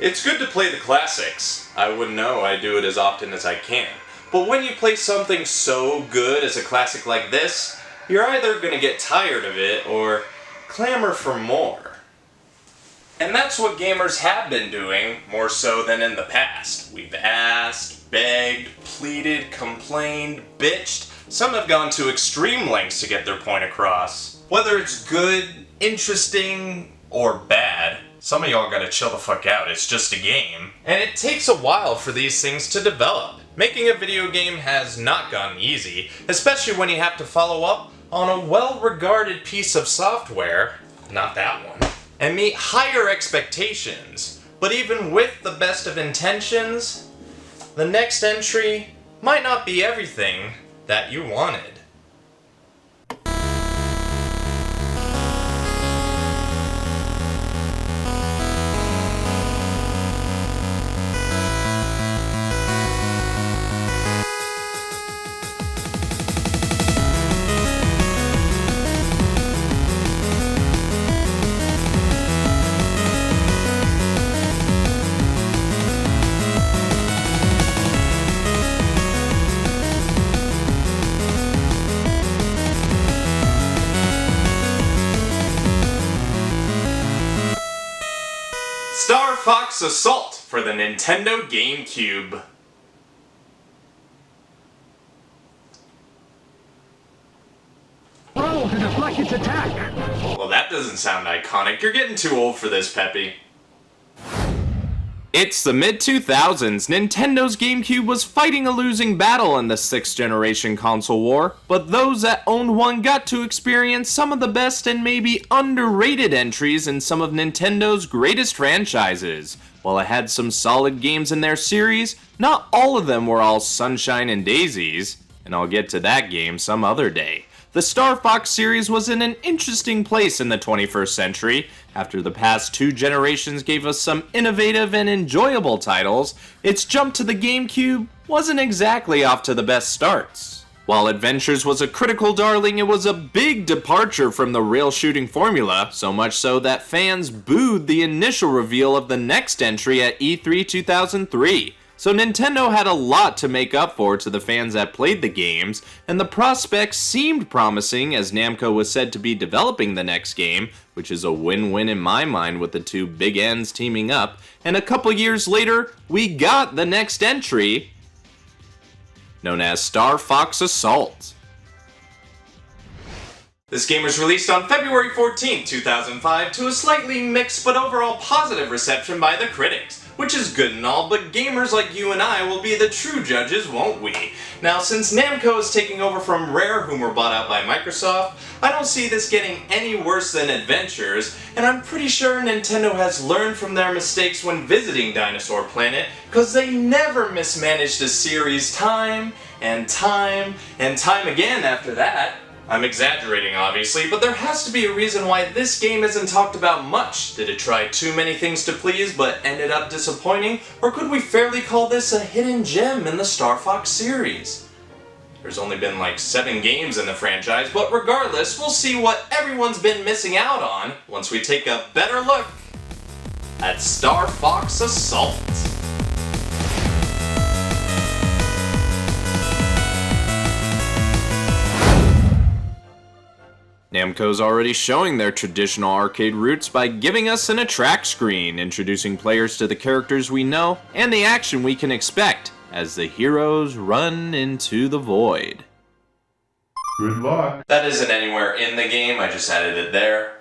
It's good to play the classics. I wouldn't know, I do it as often as I can. But when you play something so good as a classic like this, you're either gonna get tired of it or clamor for more. And that's what gamers have been doing, more so than in the past. We've asked, begged, pleaded, complained, bitched. Some have gone to extreme lengths to get their point across. Whether it's good, interesting, or bad, some of y'all gotta chill the fuck out, it's just a game. And it takes a while for these things to develop. Making a video game has not gotten easy, especially when you have to follow up on a well-regarded piece of software, not that one, and meet higher expectations. But even with the best of intentions, the next entry might not be everything that you wanted. Star Fox Assault for the Nintendo GameCube. Roll to deflect its attack! Well, that doesn't sound iconic. You're getting too old for this, Peppy. It's the mid-2000s. Nintendo's GameCube was fighting a losing battle in the 6th generation console war, but those that owned one got to experience some of the best and maybe underrated entries in some of Nintendo's greatest franchises. While it had some solid games in their series, not all of them were all sunshine and daisies, and I'll get to that game some other day. The Star Fox series was in an interesting place in the 21st century. After the past 2 generations gave us some innovative and enjoyable titles, its jump to the GameCube wasn't exactly off to the best starts. While Adventures was a critical darling, it was a big departure from the rail shooting formula, so much so that fans booed the initial reveal of the next entry at E3 2003. So Nintendo had a lot to make up for to the fans that played the games, and the prospects seemed promising as Namco was said to be developing the next game, which is a win-win in my mind with the two big ends teaming up, and a couple years later, we got the next entry, known as Star Fox Assault. This game was released on February 14, 2005 to a slightly mixed but overall positive reception by the critics, which is good and all, but gamers like you and I will be the true judges, won't we? Now, since Namco is taking over from Rare, whom were bought out by Microsoft, I don't see this getting any worse than Adventures, and I'm pretty sure Nintendo has learned from their mistakes when visiting Dinosaur Planet, because they never mismanaged a series time and time and time again after that. I'm exaggerating, obviously, but there has to be a reason why this game isn't talked about much. Did it try too many things to please but ended up disappointing? Or could we fairly call this a hidden gem in the Star Fox series? There's only been like 7 games in the franchise, but regardless, we'll see what everyone's been missing out on once we take a better look at Star Fox Assault. Namco's already showing their traditional arcade roots by giving us an attract screen, introducing players to the characters we know and the action we can expect as the heroes run into the void. Good luck. That isn't anywhere in the game, I just added it there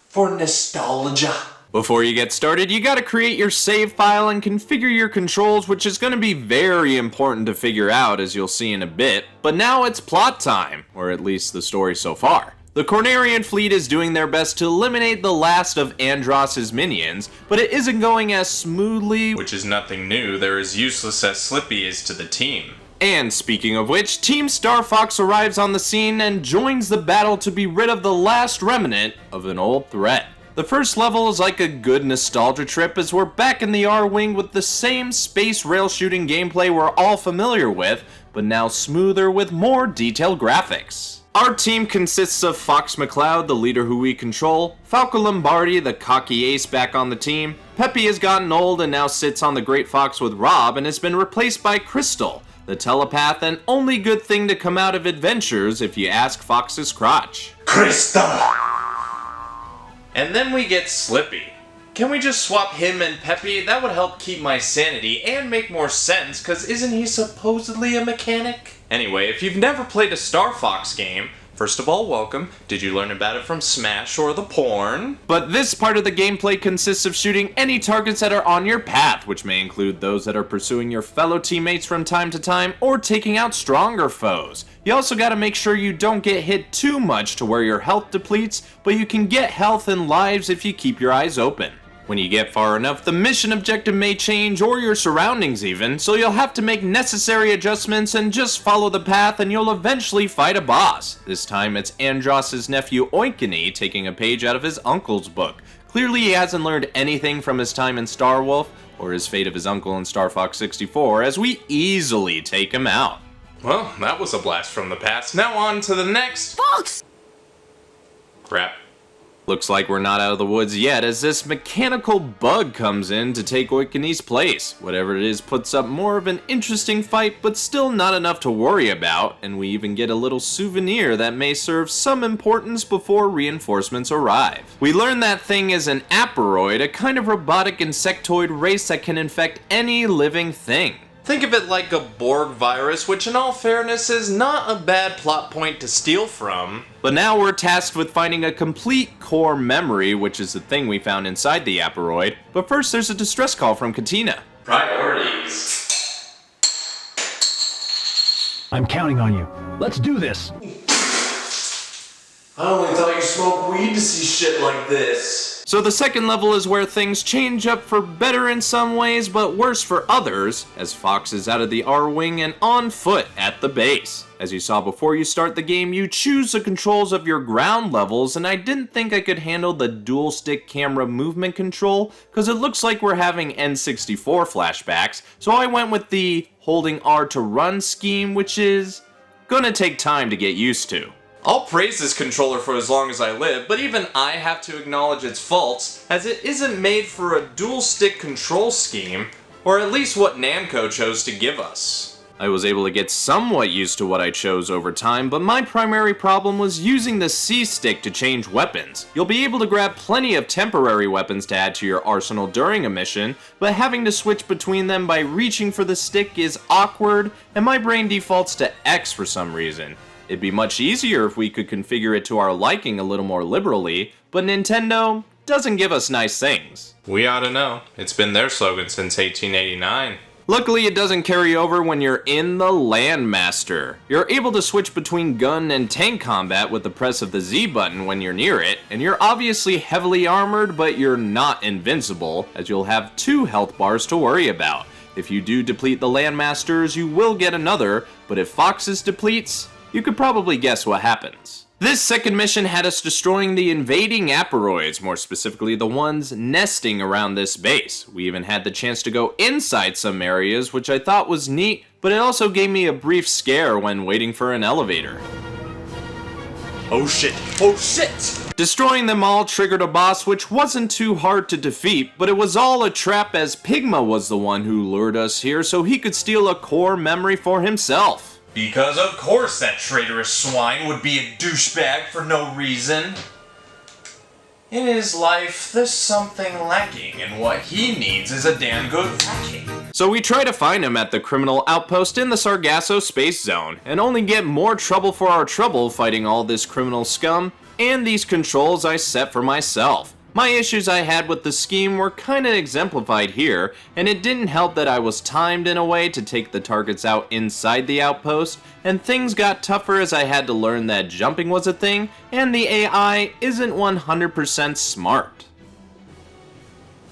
for nostalgia. Before you get started, you gotta create your save file and configure your controls, which is gonna be very important to figure out, as you'll see in a bit. But now it's plot time, or at least the story so far. The Cornerian fleet is doing their best to eliminate the last of Andross's minions, but it isn't going as smoothly, which is nothing new. They're as useless as Slippy is to the team. And speaking of which, Team Star Fox arrives on the scene and joins the battle to be rid of the last remnant of an old threat. The first level is like a good nostalgia trip as we're back in the Arwing with the same space rail shooting gameplay we're all familiar with, but now smoother with more detailed graphics. Our team consists of Fox McCloud, the leader who we control, Falco Lombardi, the cocky ace back on the team, Peppy has gotten old and now sits on the Great Fox with Rob and has been replaced by Crystal, the telepath and only good thing to come out of adventures if you ask Fox's crotch. Crystal! And then we get Slippy. Can we just swap him and Peppy? That would help keep my sanity and make more sense, cause isn't he supposedly a mechanic? Anyway, if you've never played a Star Fox game, first of all, welcome. Did you learn about it from Smash or the porn? But this part of the gameplay consists of shooting any targets that are on your path, which may include those that are pursuing your fellow teammates from time to time, or taking out stronger foes. You also gotta make sure you don't get hit too much to where your health depletes, but you can get health and lives if you keep your eyes open. When you get far enough, the mission objective may change, or your surroundings even, so you'll have to make necessary adjustments and just follow the path and you'll eventually fight a boss. This time it's Andross's nephew Oinkany taking a page out of his uncle's book. Clearly he hasn't learned anything from his time in Star Wolf, or his fate of his uncle in Star Fox 64, as we easily take him out. Well, that was a blast from the past. Now on to the next... Fox! Crap. Looks like we're not out of the woods yet, as this mechanical bug comes in to take Oinkany's place. Whatever it is puts up more of an interesting fight, but still not enough to worry about, and we even get a little souvenir that may serve some importance before reinforcements arrive. We learn that thing is an Aparoid, a kind of robotic insectoid race that can infect any living thing. Think of it like a Borg virus, which in all fairness is not a bad plot point to steal from. But now we're tasked with finding a complete core memory, which is the thing we found inside the Aparoid. But first there's a distress call from Katina. Priorities. I'm counting on you. Let's do this. I only thought you smoked weed to see shit like this. So the second level is where things change up for better in some ways, but worse for others, as Fox is out of the Arwing and on foot at the base. As you saw before you start the game, you choose the controls of your ground levels, and I didn't think I could handle the dual stick camera movement control, because it looks like we're having N64 flashbacks, so I went with the holding R to run scheme, which is gonna take time to get used to. I'll praise this controller for as long as I live, but even I have to acknowledge its faults, as it isn't made for a dual stick control scheme, or at least what Namco chose to give us. I was able to get somewhat used to what I chose over time, but my primary problem was using the C stick to change weapons. You'll be able to grab plenty of temporary weapons to add to your arsenal during a mission, but having to switch between them by reaching for the stick is awkward, and my brain defaults to X for some reason. It'd be much easier if we could configure it to our liking a little more liberally, but Nintendo doesn't give us nice things. We ought to know. It's been their slogan since 1889. Luckily, it doesn't carry over when you're in the Landmaster. You're able to switch between gun and tank combat with the press of the Z button when you're near it, and you're obviously heavily armored, but you're not invincible, as you'll have 2 health bars to worry about. If you do deplete the Landmasters, you will get another, but if Fox's depletes, you could probably guess what happens. This second mission had us destroying the invading Aparoids, more specifically the ones nesting around this base. We even had the chance to go inside some areas, which I thought was neat, but it also gave me a brief scare when waiting for an elevator. Oh shit, oh shit! Destroying them all triggered a boss which wasn't too hard to defeat, but it was all a trap as Pigma was the one who lured us here so he could steal a core memory for himself. Because of course that traitorous swine would be a douchebag for no reason. In his life, there's something lacking, and what he needs is a damn good Viking. So we try to find him at the criminal outpost in the Sargasso Space Zone, and only get more trouble for our trouble fighting all this criminal scum, and these controls I set for myself. My issues I had with the scheme were kinda exemplified here, and it didn't help that I was timed in a way to take the targets out inside the outpost, and things got tougher as I had to learn that jumping was a thing, and the AI isn't 100% smart.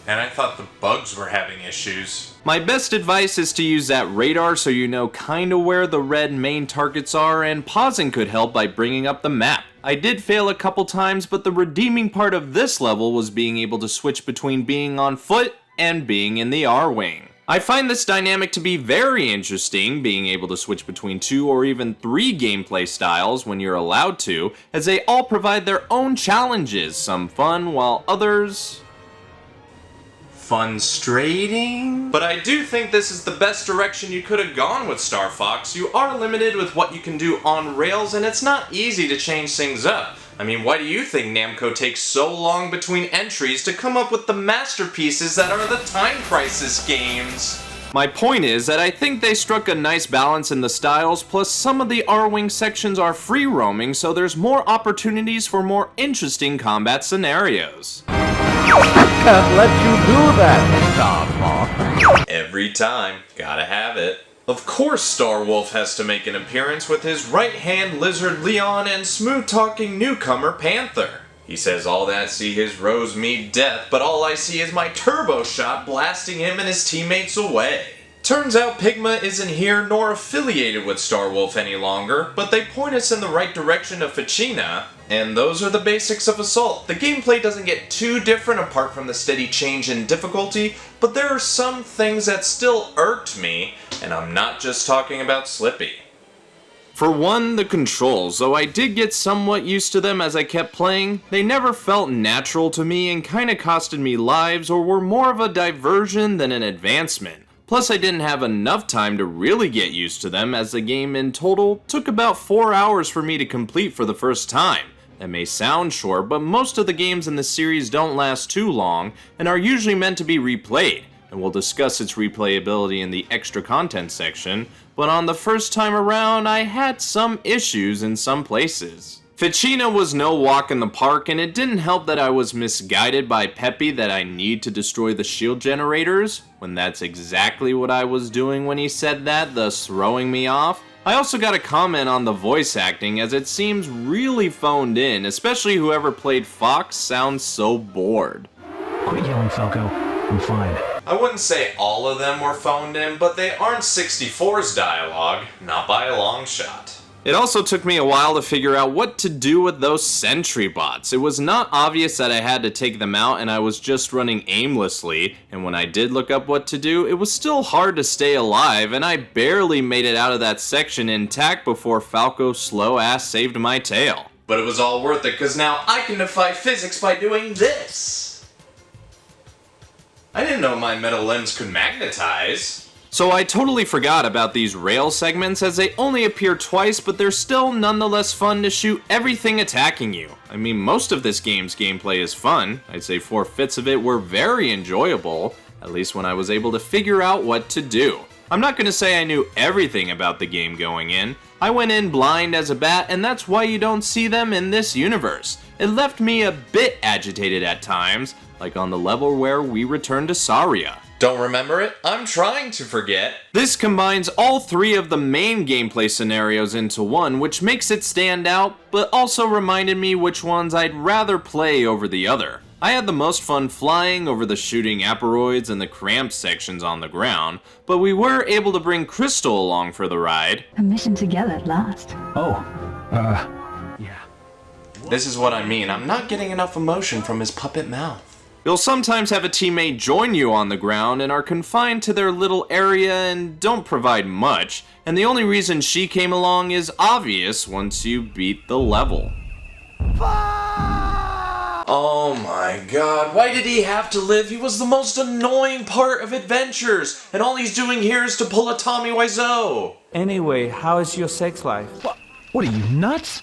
And I thought the bugs were having issues. My best advice is to use that radar so you know kinda where the red main targets are, and pausing could help by bringing up the map. I did fail a couple times, but the redeeming part of this level was being able to switch between being on foot and being in the Arwing. I find this dynamic to be very interesting, being able to switch between 2 or even 3 gameplay styles when you're allowed to, as they all provide their own challenges, some fun while others frustrating. But I do think this is the best direction you could have gone with Star Fox. You are limited with what you can do on rails, and it's not easy to change things up. I mean, why do you think Namco takes so long between entries to come up with the masterpieces that are the Time Crisis games? My point is that I think they struck a nice balance in the styles, plus some of the Arwing sections are free roaming, so there's more opportunities for more interesting combat scenarios. Can't let you do that, Star Fox. Every time, gotta have it. Of course Starwolf has to make an appearance with his right-hand lizard Leon and smooth-talking newcomer Panther. He says all that see his rose meet death, but all I see is my turbo shot blasting him and his teammates away. Turns out Pigma isn't here nor affiliated with Starwolf any longer, but they point us in the right direction of Ficina, and those are the basics of Assault. The gameplay doesn't get too different apart from the steady change in difficulty, but there are some things that still irked me, and I'm not just talking about Slippy. For one, the controls, though I did get somewhat used to them as I kept playing, they never felt natural to me and kinda costed me lives or were more of a diversion than an advancement. Plus I didn't have enough time to really get used to them, as the game in total took about 4 hours for me to complete for the first time. That may sound short, but most of the games in the series don't last too long and are usually meant to be replayed, and we'll discuss its replayability in the extra content section, but on the first time around I had some issues in some places. Ficina was no walk in the park, and it didn't help that I was misguided by Peppy that I need to destroy the shield generators, when that's exactly what I was doing when he said that, thus throwing me off. I also got a comment on the voice acting, as it seems really phoned in, especially whoever played Fox sounds so bored. Quit yelling, Falco. I'm fine. I wouldn't say all of them were phoned in, but they aren't 64's dialogue, not by a long shot. It also took me a while to figure out what to do with those sentry bots. It was not obvious that I had to take them out and I was just running aimlessly, and when I did look up what to do, it was still hard to stay alive, and I barely made it out of that section intact before Falco's slow ass saved my tail. But it was all worth it, cause now I can defy physics by doing this! I didn't know my metal limbs could magnetize. So I totally forgot about these rail segments, as they only appear twice, but they're still nonetheless fun to shoot everything attacking you. I mean, most of this game's gameplay is fun. I'd say 4/5 of it were very enjoyable, at least when I was able to figure out what to do. I'm not gonna say I knew everything about the game going in. I went in blind as a bat, and that's why you don't see them in this universe. It left me a bit agitated at times, like on the level where we return to Saria. Don't remember it? I'm trying to forget. This combines all 3 of the main gameplay scenarios into one, which makes it stand out, but also reminded me which ones I'd rather play over the other. I had the most fun flying over the shooting aperoids and the cramped sections on the ground, but we were able to bring Crystal along for the ride. A mission together at last. Oh, yeah. This is what I mean, I'm not getting enough emotion from his puppet mouth. You'll sometimes have a teammate join you on the ground and are confined to their little area and don't provide much, and the only reason she came along is obvious once you beat the level. Oh my god, why did he have to live? He was the most annoying part of Adventures, and all he's doing here is to pull a Tommy Wiseau. Anyway, how is your sex life? What are you, nuts?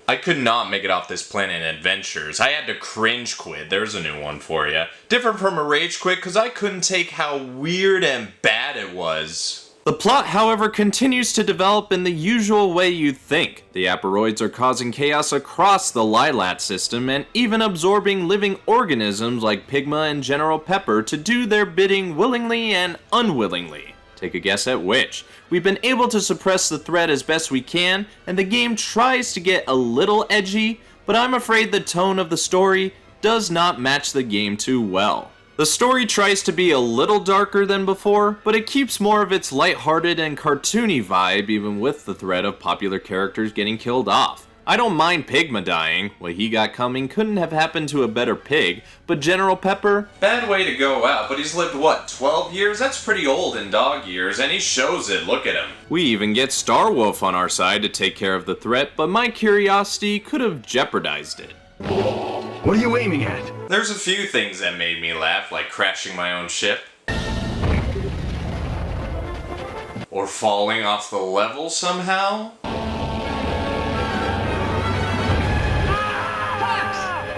I could not make it off this planet in Adventures. I had to cringe quit. There's a new one for you. Different from a rage quit, because I couldn't take how weird and bad it was. The plot, however, continues to develop in the usual way you'd think. The aperoids are causing chaos across the Lilat system and even absorbing living organisms like Pigma and General Pepper to do their bidding willingly and unwillingly. Take a guess at which. We've been able to suppress the threat as best we can, and the game tries to get a little edgy, but I'm afraid the tone of the story does not match the game too well. The story tries to be a little darker than before, but it keeps more of its lighthearted and cartoony vibe even with the threat of popular characters getting killed off. I don't mind Pigma dying. What he got coming couldn't have happened to a better pig, but General Pepper? Bad way to go out, but he's lived what, 12 years? That's pretty old in dog years, and he shows it, look at him. We even get Starwolf on our side to take care of the threat, but my curiosity could have jeopardized it. What are you aiming at? There's a few things that made me laugh, like crashing my own ship. Or falling off the level somehow.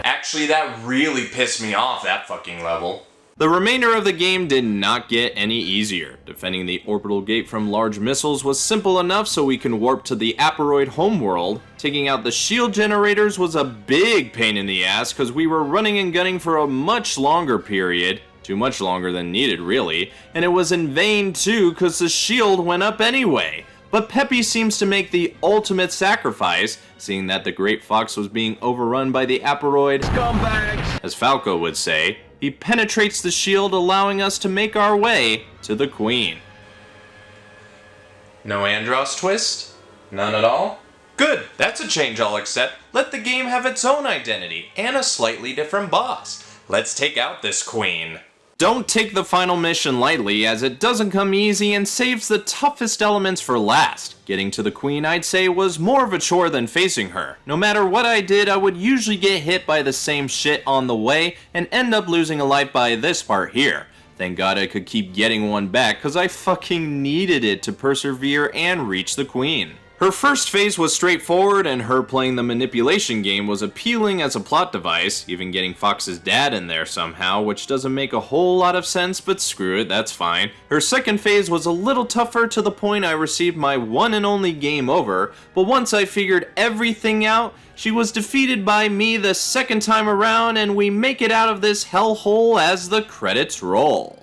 Actually, that really pissed me off, that fucking level. The remainder of the game did not get any easier. Defending the orbital gate from large missiles was simple enough so we can warp to the Aperoid homeworld. Taking out the shield generators was a big pain in the ass because we were running and gunning for a much longer period. Too much longer than needed, really. And it was in vain too because the shield went up anyway. But Peppy seems to make the ultimate sacrifice, seeing that the Great Fox was being overrun by the Aperoid scumbags, as Falco would say. He penetrates the shield, allowing us to make our way to the Queen. No Andros twist? None at all? Good, that's a change I'll accept. Let the game have its own identity, and a slightly different boss. Let's take out this Queen. Don't take the final mission lightly, as it doesn't come easy and saves the toughest elements for last. Getting to the Queen, I'd say, was more of a chore than facing her. No matter what I did, I would usually get hit by the same shit on the way and end up losing a life by this part here. Thank God I could keep getting one back, cause I fucking needed it to persevere and reach the Queen. Her first phase was straightforward, and her playing the manipulation game was appealing as a plot device, even getting Fox's dad in there somehow, which doesn't make a whole lot of sense, but screw it, that's fine. Her second phase was a little tougher to the point I received my one and only game over, but once I figured everything out, she was defeated by me the second time around, and we make it out of this hellhole as the credits roll.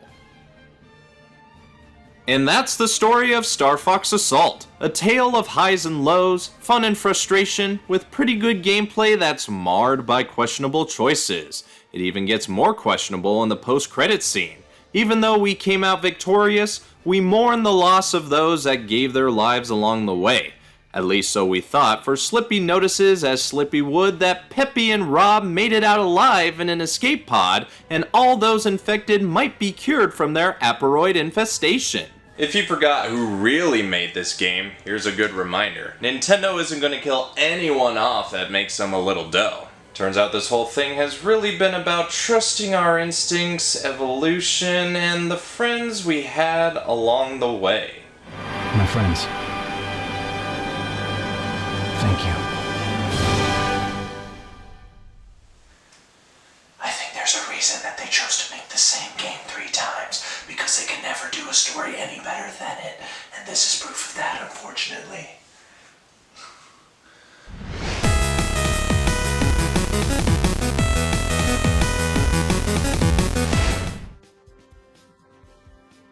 And that's the story of Star Fox Assault, a tale of highs and lows, fun and frustration, with pretty good gameplay that's marred by questionable choices. It even gets more questionable in the post-credits scene. Even though we came out victorious, we mourn the loss of those that gave their lives along the way. At least so we thought, for Slippy notices as Slippy would that Peppy and Rob made it out alive in an escape pod, and all those infected might be cured from their Aperoid infestation. If you forgot who really made this game, here's a good reminder. Nintendo isn't going to kill anyone off that makes them a little dough. Turns out this whole thing has really been about trusting our instincts, evolution, and the friends we had along the way. My friends. Thank you. I think there's a reason that they chose to make the same game 3 times, because they can never do a story any better than it, and this is proof of that, unfortunately.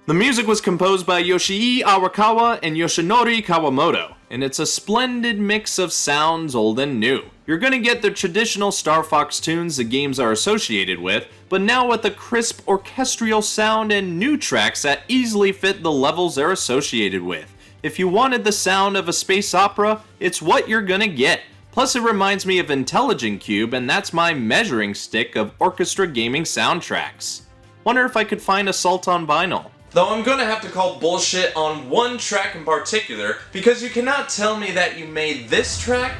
The music was composed by Yoshii Arakawa and Yoshinori Kawamoto, and it's a splendid mix of sounds old and new. You're gonna get the traditional Star Fox tunes the games are associated with, but now with a crisp orchestral sound and new tracks that easily fit the levels they're associated with. If you wanted the sound of a space opera, it's what you're gonna get. Plus it reminds me of Intelligent Cube, and that's my measuring stick of orchestra gaming soundtracks. Wonder if I could find Assault on vinyl. Though I'm gonna have to call bullshit on one track in particular, because you cannot tell me that you made this track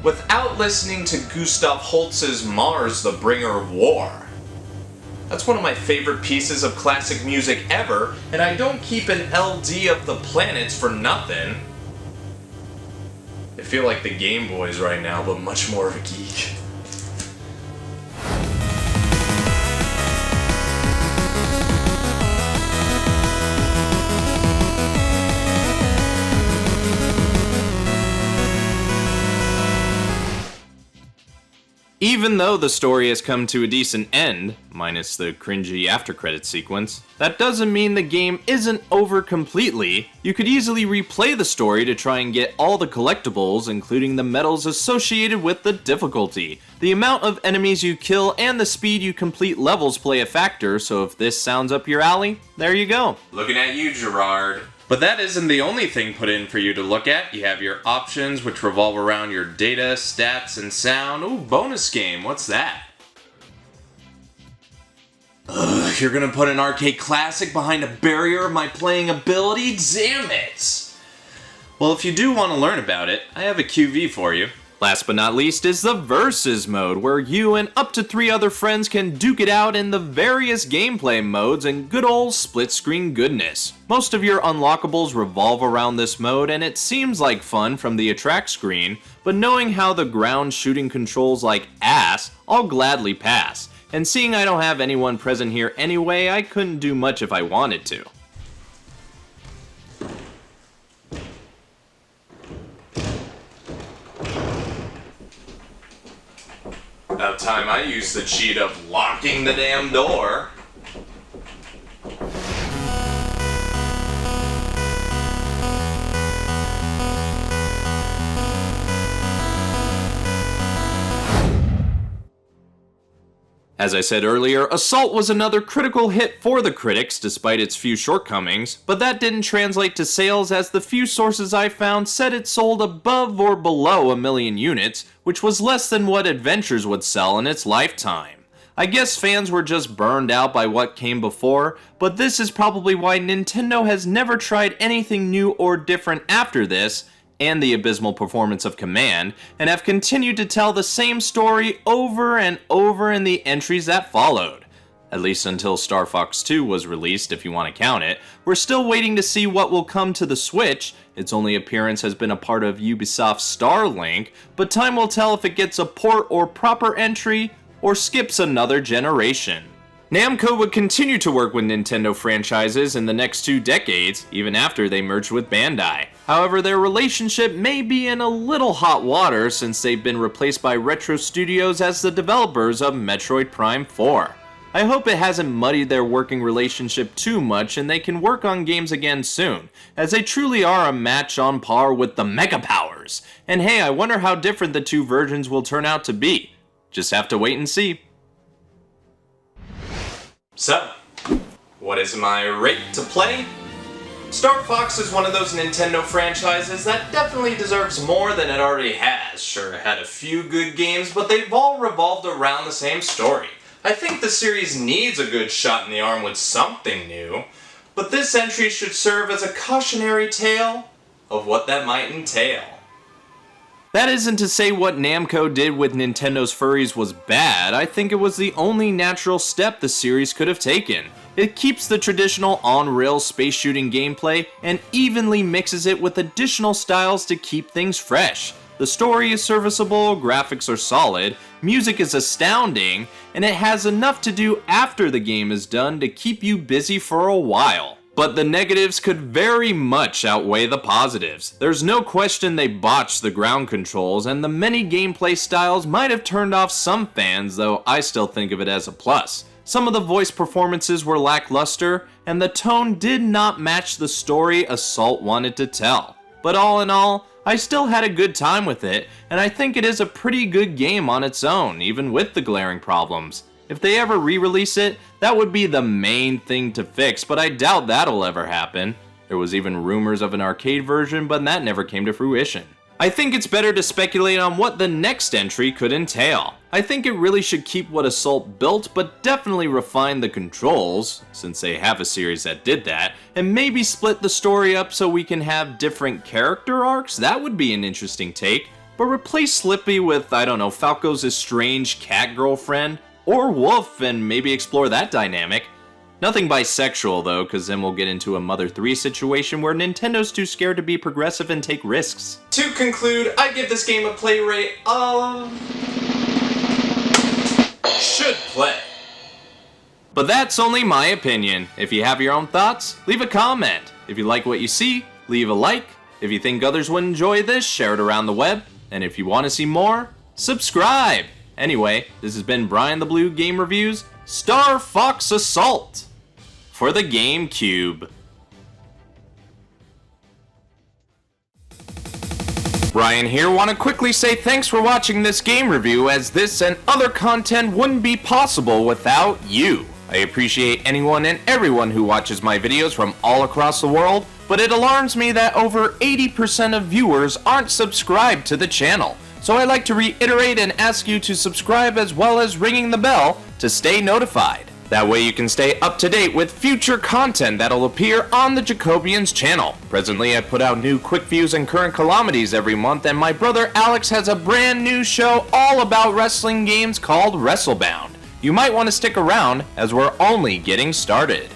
without listening to Gustav Holst's Mars, the Bringer of War. That's one of my favorite pieces of classic music ever, and I don't keep an LD of the planets for nothing. I feel like the Game Boys right now, but much more of a geek. Even though the story has come to a decent end, minus the cringy after-credits sequence, that doesn't mean the game isn't over completely. You could easily replay the story to try and get all the collectibles, including the medals associated with the difficulty. The amount of enemies you kill and the speed you complete levels play a factor, so if this sounds up your alley, there you go. Looking at you, Gerard. But that isn't the only thing put in for you to look at. You have your options, which revolve around your data, stats, and sound. Ooh, bonus game, what's that? Ugh, you're gonna put an arcade classic behind a barrier of my playing ability? Damn it! Well, if you do want to learn about it, I have a QV for you. Last but not least is the Versus mode, where you and up to 3 other friends can duke it out in the various gameplay modes and good old split-screen goodness. Most of your unlockables revolve around this mode, and it seems like fun from the attract screen, but knowing how the ground shooting controls like ass, I'll gladly pass. And seeing I don't have anyone present here anyway, I couldn't do much if I wanted to. About time I used the cheat of locking the damn door. As I said earlier, Assault was another critical hit for the critics despite its few shortcomings, but that didn't translate to sales as the few sources I found said it sold above or below 1 million units, which was less than what Adventures would sell in its lifetime. I guess fans were just burned out by what came before, but this is probably why Nintendo has never tried anything new or different after this, and the abysmal performance of Command, and have continued to tell the same story over and over in the entries that followed. At least until Star Fox 2 was released, if you want to count it. We're still waiting to see what will come to the Switch. Its only appearance has been a part of Ubisoft's Starlink, but time will tell if it gets a port or proper entry, or skips another generation. Namco would continue to work with Nintendo franchises in the next 2 decades, even after they merged with Bandai. However, their relationship may be in a little hot water since they've been replaced by Retro Studios as the developers of Metroid Prime 4. I hope it hasn't muddied their working relationship too much and they can work on games again soon, as they truly are a match on par with the Mega Powers. And hey, I wonder how different the 2 versions will turn out to be. Just have to wait and see. So, what is my rate to play? Star Fox is one of those Nintendo franchises that definitely deserves more than it already has. Sure, it had a few good games, but they've all revolved around the same story. I think the series needs a good shot in the arm with something new, but this entry should serve as a cautionary tale of what that might entail. That isn't to say what Namco did with Nintendo's furries was bad. I think it was the only natural step the series could have taken. It keeps the traditional on-rails space shooting gameplay and evenly mixes it with additional styles to keep things fresh. The story is serviceable, graphics are solid, music is astounding, and it has enough to do after the game is done to keep you busy for a while. But the negatives could very much outweigh the positives. There's no question they botched the ground controls, and the many gameplay styles might have turned off some fans, though I still think of it as a plus. Some of the voice performances were lackluster, and the tone did not match the story Assault wanted to tell. But all in all, I still had a good time with it, and I think it is a pretty good game on its own, even with the glaring problems. If they ever re-release it, that would be the main thing to fix, but I doubt that'll ever happen. There was even rumors of an arcade version, but that never came to fruition. I think it's better to speculate on what the next entry could entail. I think it really should keep what Assault built, but definitely refine the controls, since they have a series that did that, and maybe split the story up so we can have different character arcs. That would be an interesting take. But replace Slippy with, I don't know, Falco's estranged cat girlfriend, or Wolf, and maybe explore that dynamic. Nothing bisexual though, cause then we'll get into a Mother 3 situation where Nintendo's too scared to be progressive and take risks. To conclude, I give this game a play rate of... should play. But that's only my opinion. If you have your own thoughts, leave a comment. If you like what you see, leave a like. If you think others would enjoy this, share it around the web. And if you want to see more, subscribe. Anyway, this has been BrianTheBlue Game Reviews, Star Fox Assault for the GameCube. Brian here, want to quickly say thanks for watching this game review, as this and other content wouldn't be possible without you. I appreciate anyone and everyone who watches my videos from all across the world, but it alarms me that over 80% of viewers aren't subscribed to the channel. So I'd like to reiterate and ask you to subscribe as well as ringing the bell to stay notified. That way you can stay up to date with future content that'll appear on the Jacobians channel. Presently I put out new quick views and current calamities every month, and my brother Alex has a brand new show all about wrestling games called WrestleBound. You might want to stick around as we're only getting started.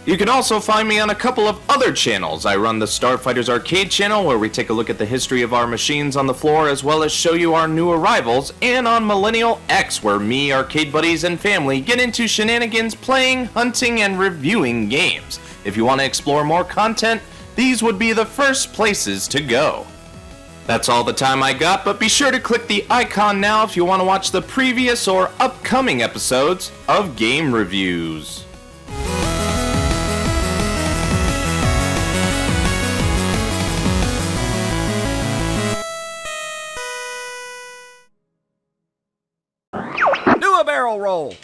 You can also find me on a couple of other channels. I run the Starfighters Arcade channel, where we take a look at the history of our machines on the floor as well as show you our new arrivals, and on Millennial X, where me, arcade buddies, and family get into shenanigans playing, hunting, and reviewing games. If you want to explore more content, these would be the first places to go. That's all the time I got, but be sure to click the icon now if you want to watch the previous or upcoming episodes of Game Reviews. Do a barrel roll.